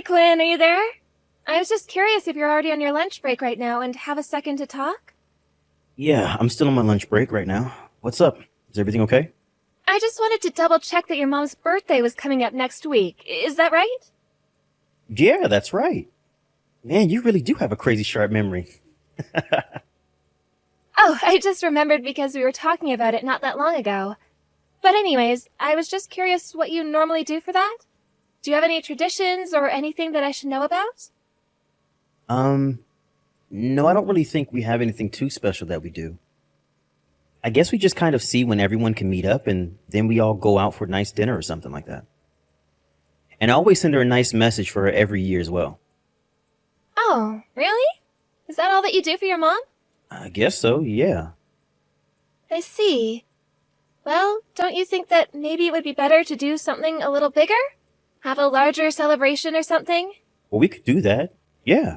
Hey Quinn, are you there? I was just curious if you're already on your lunch break right now and have a second to talk? Yeah, I'm still on my lunch break right now. What's up? Is everything okay? I just wanted to double check that your mom's birthday was coming up next week. Is that right? Yeah, that's right. Man, you really do have a crazy sharp memory. Oh, I just remembered because we were talking about it not that long ago. But anyways, I was just curious what you normally do for that? Do you have any traditions or anything that I should know about? No, I don't really think we have anything too special that we do. I guess we just kind of see when everyone can meet up and then we all go out for a nice dinner or something like that. And I always send her a nice message for her every year as well. Oh, really? Is that all that you do for your mom? I guess so, yeah. I see. Well, don't you think that maybe it would be better to do something a little bigger? Have a larger celebration or something? Well, we could do that, yeah.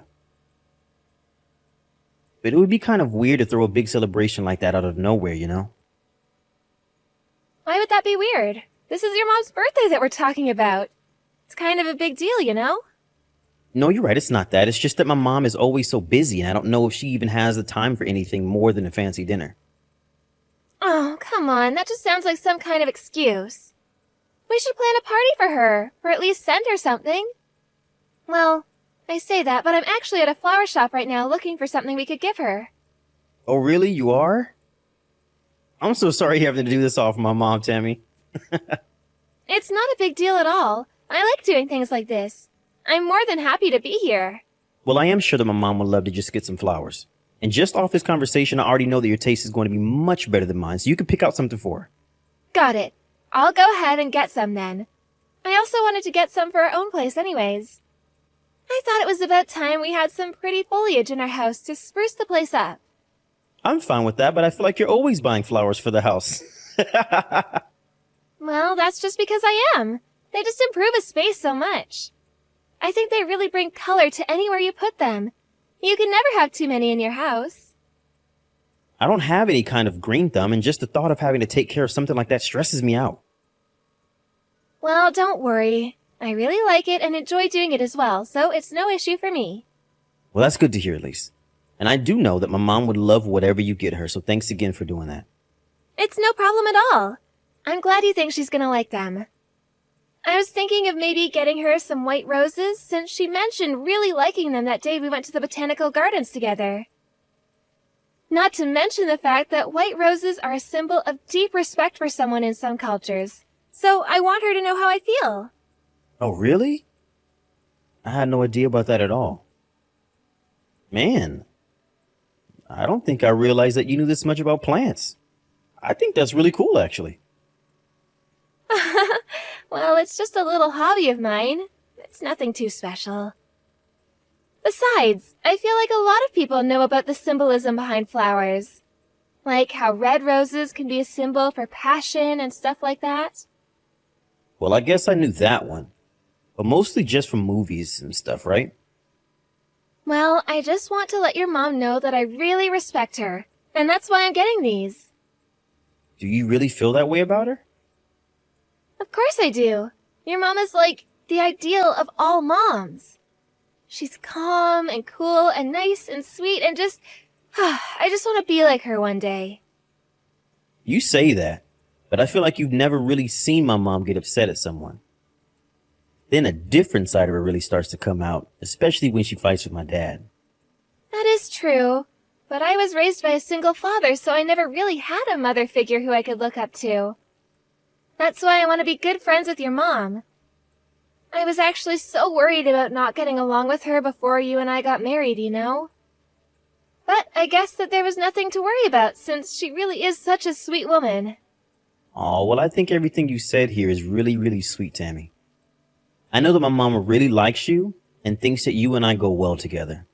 But it would be kind of weird to throw a big celebration like that out of nowhere, you know? Why would that be weird? This is your mom's birthday that we're talking about. It's kind of a big deal, you know? No, you're right, it's not that. It's just that my mom is always so busy and I don't know if she even has the time for anything more than a fancy dinner. Oh, come on, that just sounds like some kind of excuse. We should plan a party for her, or at least send her something. Well, I say that, but I'm actually at a flower shop right now looking for something we could give her. Oh, really? You are? I'm so sorry having to do this all for my mom, Tammy. It's not a big deal at all. I like doing things like this. I'm more than happy to be here. Well, I am sure that my mom would love to just get some flowers. And just off this conversation, I already know that your taste is going to be much better than mine, so you can pick out something for her. Got it. I'll go ahead and get some then. I also wanted to get some for our own place anyways. I thought it was about time we had some pretty foliage in our house to spruce the place up. I'm fine with that, but I feel like you're always buying flowers for the house. Well, that's just because I am. They just improve a space so much. I think they really bring color to anywhere you put them. You can never have too many in your house. I don't have any kind of green thumb, and just the thought of having to take care of something like that stresses me out. Well, don't worry. I really like it and enjoy doing it as well, so it's no issue for me. Well, that's good to hear at least. And I do know that my mom would love whatever you get her, so thanks again for doing that. It's no problem at all. I'm glad you think she's gonna like them. I was thinking of maybe getting her some white roses, since she mentioned really liking them that day we went to the botanical gardens together. Not to mention the fact that white roses are a symbol of deep respect for someone in some cultures, so I want her to know how I feel. Oh, really? I had no idea about that at all. Man, I don't think I realized that you knew this much about plants. I think that's really cool, actually. Well, it's just a little hobby of mine. It's nothing too special. Besides, I feel like a lot of people know about the symbolism behind flowers. Like how red roses can be a symbol for passion and stuff like that. Well, I guess I knew that one. But mostly just from movies and stuff, right? Well, I just want to let your mom know that I really respect her, and that's why I'm getting these. Do you really feel that way about her? Of course I do. Your mom is like the ideal of all moms. She's calm and cool and nice and sweet and just... I just want to be like her one day. You say that, but I feel like you've never really seen my mom get upset at someone. Then a different side of her really starts to come out, especially when she fights with my dad. That is true, but I was raised by a single father, so I never really had a mother figure who I could look up to. That's why I want to be good friends with your mom. I was actually so worried about not getting along with her before you and I got married, you know? But I guess that there was nothing to worry about, since she really is such a sweet woman. Oh, well, I think everything you said here is really, really sweet, Tammy. I know that my mama really likes you and thinks that you and I go well together.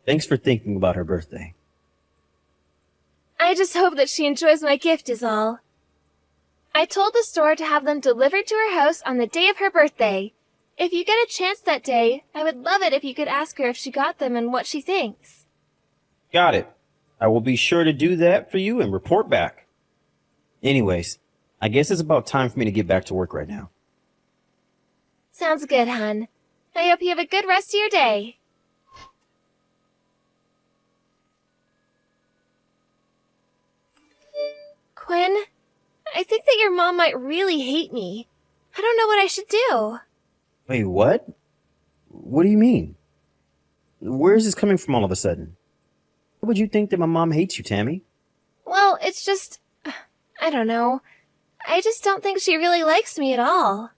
Thanks for thinking about her birthday. I just hope that she enjoys my gift is all. I told the store to have them delivered to her house on the day of her birthday. If you get a chance that day, I would love it if you could ask her if she got them and what she thinks. Got it. I will be sure to do that for you and report back. Anyways, I guess it's about time for me to get back to work right now. Sounds good, hon. I hope you have a good rest of your day. Quinn, I think that your mom might really hate me. I don't know what I should do. Wait, what? What do you mean? Where is this coming from all of a sudden? What would you think that my mom hates you, Tammy? Well, it's just... I don't know. I just don't think she really likes me at all.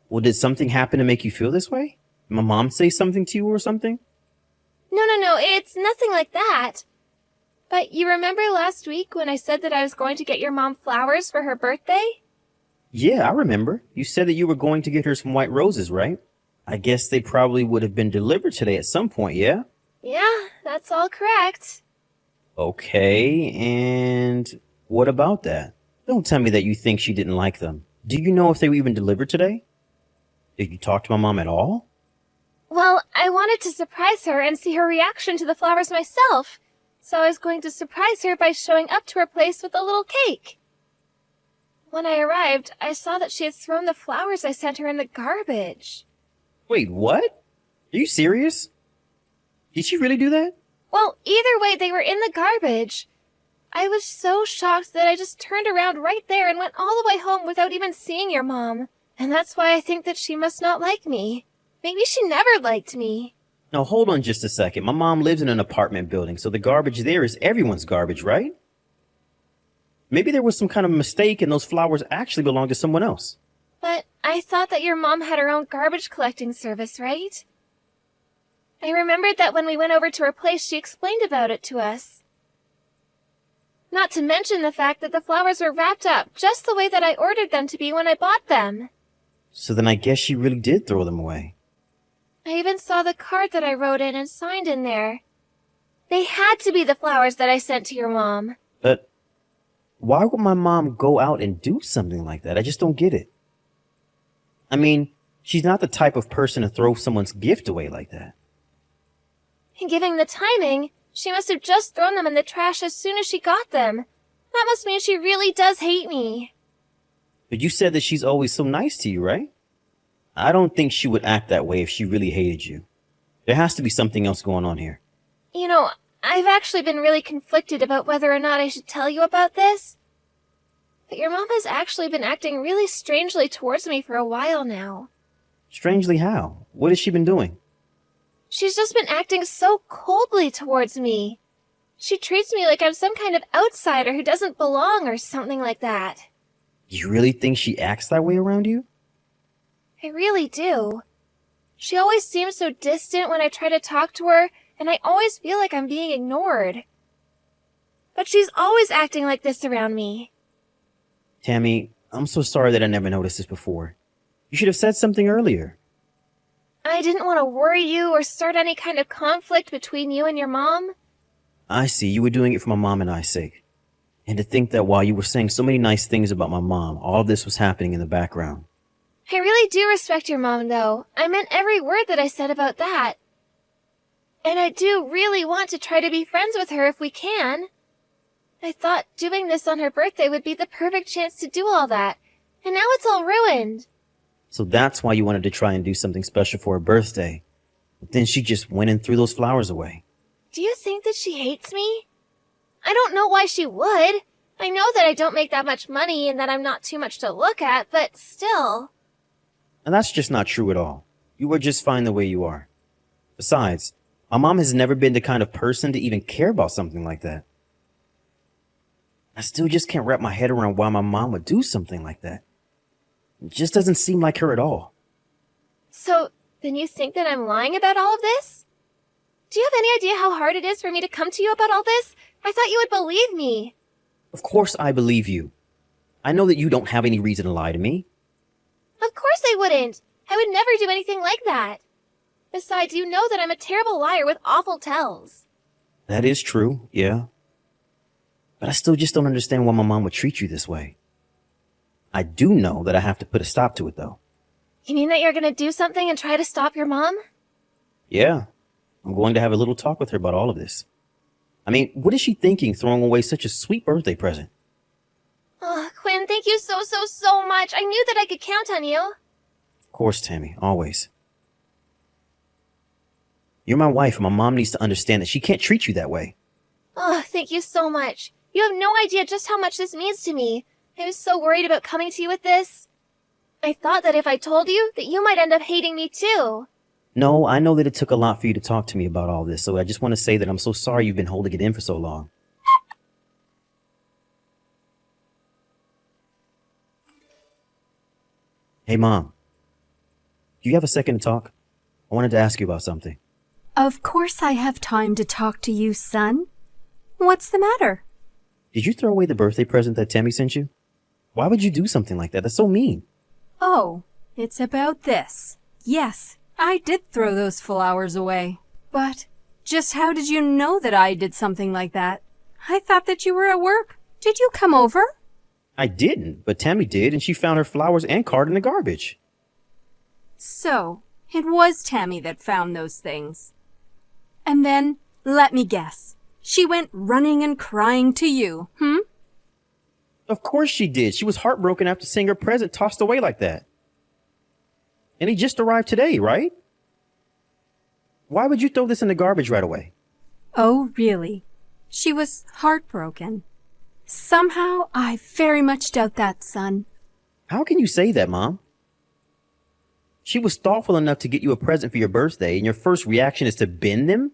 Well, did something happen to make you feel this way? Did my mom say something to you or something? No, it's nothing like that. But you remember last week when I said that I was going to get your mom flowers for her birthday? Yeah, I remember. You said that you were going to get her some white roses, right? I guess they probably would have been delivered today at some point, yeah? Yeah, that's all correct. Okay, and what about that? Don't tell me that you think she didn't like them. Do you know if they were even delivered today? Did you talk to my mom at all? Well, I wanted to surprise her and see her reaction to the flowers myself. So I was going to surprise her by showing up to her place with a little cake. When I arrived, I saw that she had thrown the flowers I sent her in the garbage. Wait, what? Are you serious? Did she really do that? Well, either way, they were in the garbage. I was so shocked that I just turned around right there and went all the way home without even seeing your mom. And that's why I think that she must not like me. Maybe she never liked me. Now, hold on just a second. My mom lives in an apartment building, so the garbage there is everyone's garbage, right? Maybe there was some kind of mistake and those flowers actually belong to someone else. But I thought that your mom had her own garbage collecting service, right? I remembered that when we went over to her place, she explained about it to us. Not to mention the fact that the flowers were wrapped up just the way that I ordered them to be when I bought them. So then I guess she really did throw them away. I even saw the card that I wrote in and signed in there. They had to be the flowers that I sent to your mom. But why would my mom go out and do something like that? I just don't get it. I mean, she's not the type of person to throw someone's gift away like that. And given the timing, she must have just thrown them in the trash as soon as she got them. That must mean she really does hate me. But you said that she's always so nice to you, right? I don't think she would act that way if she really hated you. There has to be something else going on here. You know, I've actually been really conflicted about whether or not I should tell you about this. But your mom has actually been acting really strangely towards me for a while now. Strangely how? What has she been doing? She's just been acting so coldly towards me. She treats me like I'm some kind of outsider who doesn't belong or something like that. You really think she acts that way around you? I really do. She always seems so distant when I try to talk to her, and I always feel like I'm being ignored. But she's always acting like this around me. Tammy, I'm so sorry that I never noticed this before. You should have said something earlier. I didn't want to worry you or start any kind of conflict between you and your mom. I see, you were doing it for my mom and I's sake. And to think that while you were saying so many nice things about my mom, all of this was happening in the background. I really do respect your mom, though. I meant every word that I said about that. And I do really want to try to be friends with her if we can. I thought doing this on her birthday would be the perfect chance to do all that, and now it's all ruined. So that's why you wanted to try and do something special for her birthday. But then she just went and threw those flowers away. Do you think that she hates me? I don't know why she would. I know that I don't make that much money and that I'm not too much to look at, but still. And that's just not true at all. You are just fine the way you are. Besides, my mom has never been the kind of person to even care about something like that. I still just can't wrap my head around why my mom would do something like that. It just doesn't seem like her at all. So, then you think that I'm lying about all of this? Do you have any idea how hard it is for me to come to you about all this? I thought you would believe me. Of course I believe you. I know that you don't have any reason to lie to me. Of course I wouldn't. I would never do anything like that. Besides, you know that I'm a terrible liar with awful tells. That is true, yeah. But I still just don't understand why my mom would treat you this way. I do know that I have to put a stop to it, though. You mean that you're gonna do something and try to stop your mom? Yeah. I'm going to have a little talk with her about all of this. I mean, what is she thinking throwing away such a sweet birthday present? Oh, Quinn, thank you so much. I knew that I could count on you. Of course, Tammy, always. You're my wife, and my mom needs to understand that she can't treat you that way. Oh, thank you so much. You have no idea just how much this means to me. I was so worried about coming to you with this. I thought that if I told you, that you might end up hating me too. No, I know that it took a lot for you to talk to me about all this, so I just want to say that I'm so sorry you've been holding it in for so long. Hey, Mom. Do you have a second to talk? I wanted to ask you about something. Of course I have time to talk to you, son. What's the matter? Did you throw away the birthday present that Tammy sent you? Why would you do something like that? That's so mean. Oh, it's about this. Yes, I did throw those flowers away. But just how did you know that I did something like that? I thought that you were at work. Did you come over? I didn't, but Tammy did, and she found her flowers and card in the garbage. So, it was Tammy that found those things. And then, let me guess, she went running and crying to you, Of course she did. She was heartbroken after seeing her present tossed away like that. And he just arrived today, right? Why would you throw this in the garbage right away? Oh, really? She was heartbroken. Somehow, I very much doubt that, son. How can you say that, Mom? She was thoughtful enough to get you a present for your birthday, and your first reaction is to bin them?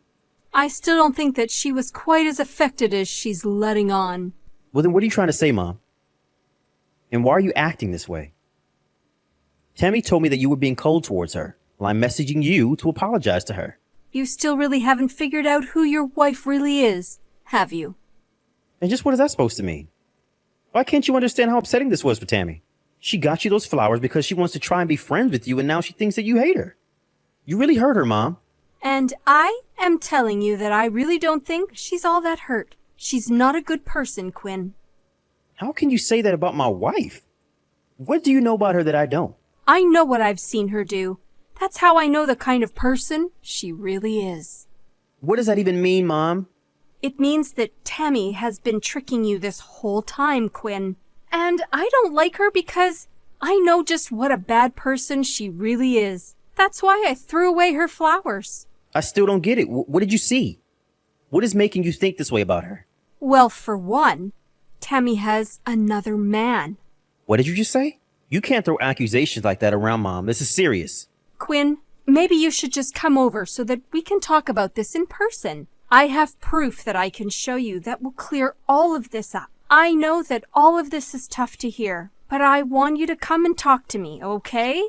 I still don't think that she was quite as affected as she's letting on. Well, then what are you trying to say, Mom? And why are you acting this way? Tammy told me that you were being cold towards her. Well, I'm messaging you to apologize to her. You still really haven't figured out who your wife really is, have you? And just what is that supposed to mean? Why can't you understand how upsetting this was for Tammy? She got you those flowers because she wants to try and be friends with you, and now she thinks that you hate her. You really hurt her, Mom. And I am telling you that I really don't think she's all that hurt. She's not a good person, Quinn. How can you say that about my wife? What do you know about her that I don't? I know what I've seen her do. That's how I know the kind of person she really is. What does that even mean, Mom? It means that Tammy has been tricking you this whole time, Quinn. And I don't like her because I know just what a bad person she really is. That's why I threw away her flowers. I still don't get it. What did you see? What is making you think this way about her? Well, for one, Tammy has another man. What did you just say? You can't throw accusations like that around, Mom. This is serious. Quinn, maybe you should just come over so that we can talk about this in person. I have proof that I can show you that will clear all of this up. I know that all of this is tough to hear, but I want you to come and talk to me, okay?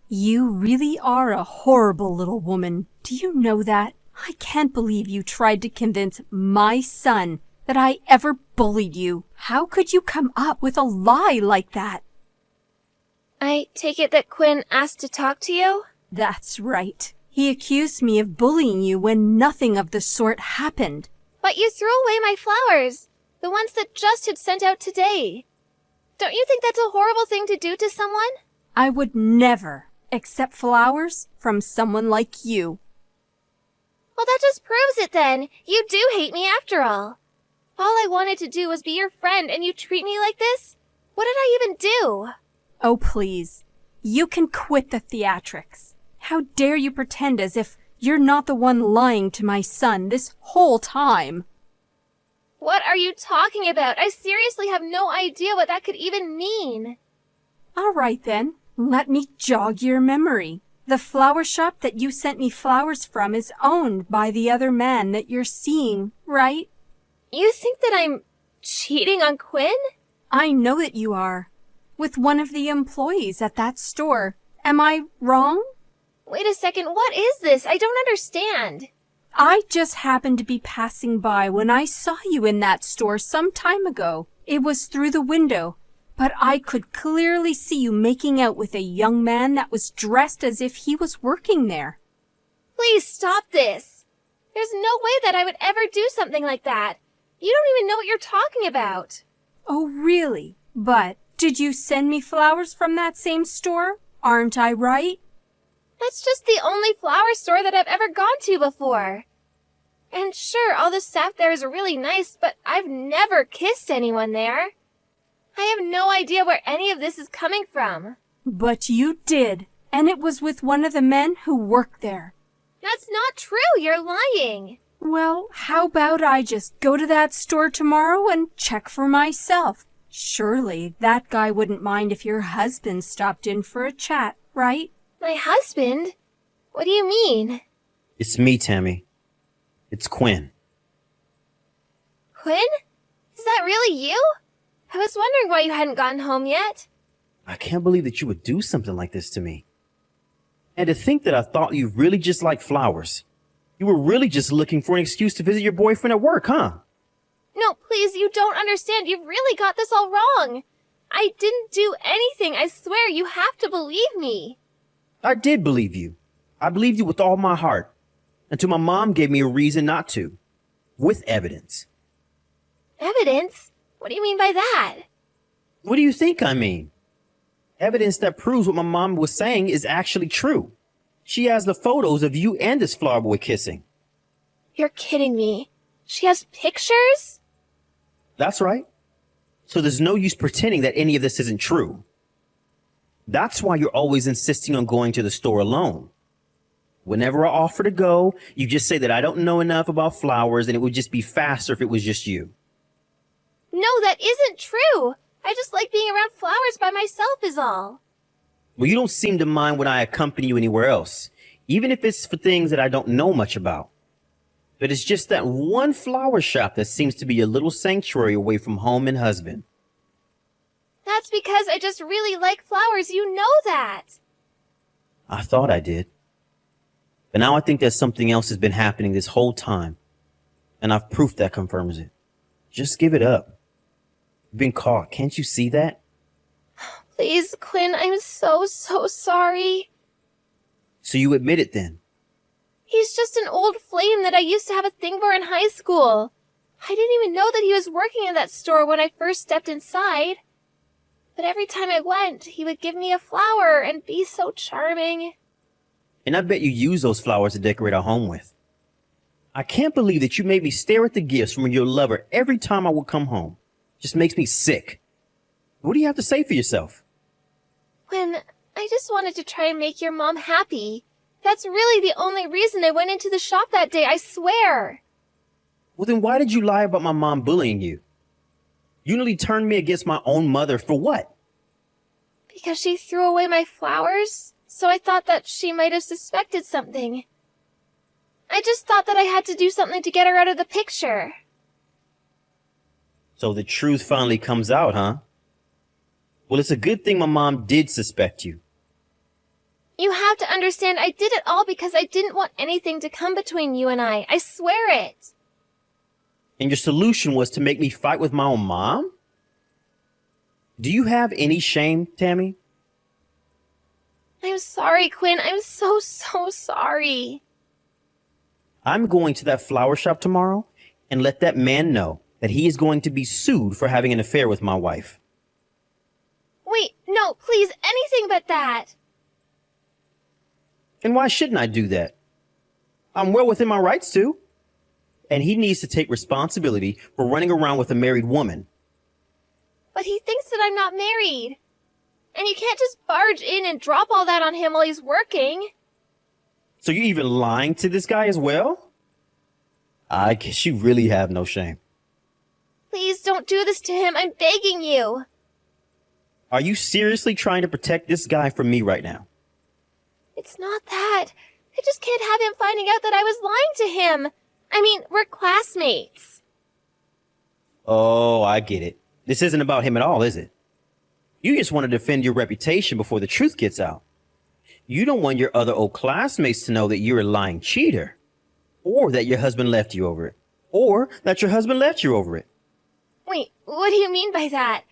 You really are a horrible little woman. Do you know that? I can't believe you tried to convince my son that I ever bullied you. How could you come up with a lie like that? I take it that Quinn asked to talk to you? That's right. He accused me of bullying you when nothing of the sort happened. But you threw away my flowers. The ones that just had sent out today. Don't you think that's a horrible thing to do to someone? I would never accept flowers from someone like you. Well, that just proves it then. You do hate me after all. All I wanted to do was be your friend and you treat me like this? What did I even do? Oh, please. You can quit the theatrics. How dare you pretend as if you're not the one lying to my son this whole time? What are you talking about? I seriously have no idea what that could even mean. All right then, let me jog your memory. The flower shop that you sent me flowers from is owned by the other man that you're seeing, right? You think that I'm cheating on Quinn? I know that you are. With one of the employees at that store. Am I wrong? Wait a second, what is this? I don't understand. I just happened to be passing by when I saw you in that store some time ago. It was through the window, but I could clearly see you making out with a young man that was dressed as if he was working there. Please stop this. There's no way that I would ever do something like that. You don't even know what you're talking about. Oh, really? But did you send me flowers from that same store? Aren't I right? That's just the only flower store that I've ever gone to before. And sure, all the staff there is really nice, but I've never kissed anyone there. I have no idea where any of this is coming from. But you did, and it was with one of the men who worked there. That's not true. You're lying. Well, how about I just go to that store tomorrow and check for myself? Surely that guy wouldn't mind if your husband stopped in for a chat, right? My husband? What do you mean? It's me, Tammy. It's Quinn. Quinn? Is that really you? I was wondering why you hadn't gotten home yet. I can't believe that you would do something like this to me. And to think that I thought you really just liked flowers. You were really just looking for an excuse to visit your boyfriend at work, huh? No, please, you don't understand. You've really got this all wrong. I didn't do anything. I swear, you have to believe me. I did believe you. I believed you with all my heart. Until my mom gave me a reason not to. With evidence. Evidence? What do you mean by that? What do you think I mean? Evidence that proves what my mom was saying is actually true. She has the photos of you and this flower boy kissing. You're kidding me. She has pictures? That's right. So there's no use pretending that any of this isn't true. That's why you're always insisting on going to the store alone. Whenever I offer to go, you just say that I don't know enough about flowers and it would just be faster if it was just you. No, that isn't true. I just like being around flowers by myself is all. Well, you don't seem to mind when I accompany you anywhere else, even if it's for things that I don't know much about. But it's just that one flower shop that seems to be a little sanctuary away from home and husband. That's because I just really like flowers. You know that. I thought I did. But now I think that something else has been happening this whole time. And I've proof that confirms it. Just give it up. You've been caught. Can't you see that? Please, Quinn, I'm so sorry. So you admit it then? He's just an old flame that I used to have a thing for in high school. I didn't even know that he was working in that store when I first stepped inside. But every time I went, he would give me a flower and be so charming. And I bet you use those flowers to decorate our home with. I can't believe that you made me stare at the gifts from your lover every time I would come home. Just makes me sick. What do you have to say for yourself? Quinn, I just wanted to try and make your mom happy. That's really the only reason I went into the shop that day, I swear. Well, then why did you lie about my mom bullying you? You nearly turned me against my own mother for what? Because she threw away my flowers, so I thought that she might have suspected something. I just thought that I had to do something to get her out of the picture. So the truth finally comes out, huh? Well, it's a good thing my mom did suspect you. You have to understand I did it all because I didn't want anything to come between you and I swear it. And your solution was to make me fight with my own mom? Do you have any shame, Tammy? I'm sorry, Quinn. I'm so sorry. I'm going to that flower shop tomorrow and let that man know that he is going to be sued for having an affair with my wife. Wait, no, please, anything but that. And why shouldn't I do that? I'm well within my rights to. And he needs to take responsibility for running around with a married woman. But he thinks that I'm not married. And you can't just barge in and drop all that on him while he's working. So you're even lying to this guy as well? I guess you really have no shame. Please don't do this to him. I'm begging you. Are you seriously trying to protect this guy from me right now? It's not that. I just can't have him finding out that I was lying to him. I mean, we're classmates. Oh, I get it. This isn't about him at all, is it? You just want to defend your reputation before the truth gets out. You don't want your other old classmates to know that you're a lying cheater. Or that your husband left you over it. Or that your husband left you over it. Wait, what do you mean by that?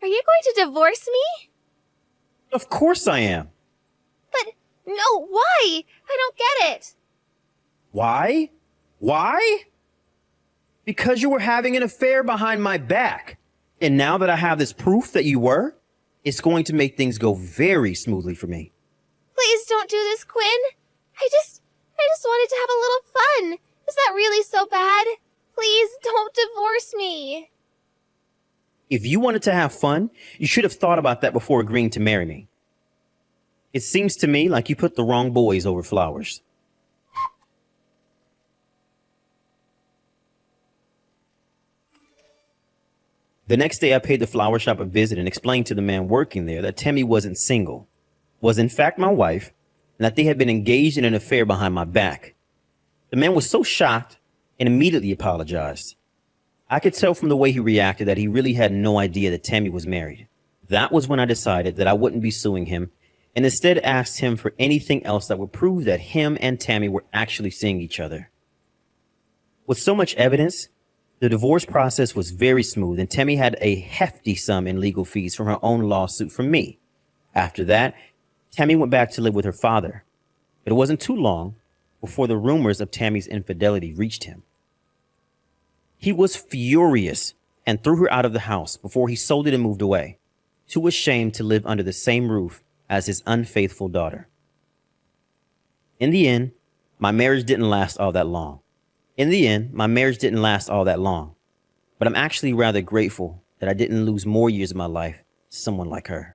Are you going to divorce me? Of course I am. But, no, why? I don't get it. Why? Why? Because you were having an affair behind my back. And now that I have this proof that you were, it's going to make things go very smoothly for me. Please don't do this, Quinn. I just wanted to have a little fun. Is that really so bad? Please don't divorce me. If you wanted to have fun, you should have thought about that before agreeing to marry me. It seems to me like you put the wrong boys over flowers. The next day, I paid the flower shop a visit and explained to the man working there that Tammy wasn't single, was in fact my wife, and that they had been engaged in an affair behind my back. The man was so shocked and immediately apologized. I could tell from the way he reacted that he really had no idea that Tammy was married. That was when I decided that I wouldn't be suing him and instead asked him for anything else that would prove that him and Tammy were actually seeing each other. With so much evidence, the divorce process was very smooth, and Tammy had a hefty sum in legal fees from her own lawsuit from me. After that, Tammy went back to live with her father. It wasn't too long before the rumors of Tammy's infidelity reached him. He was furious and threw her out of the house before he sold it and moved away, too ashamed to live under the same roof as his unfaithful daughter. In the end, my marriage didn't last all that long. But I'm actually rather grateful that I didn't lose more years of my life to someone like her.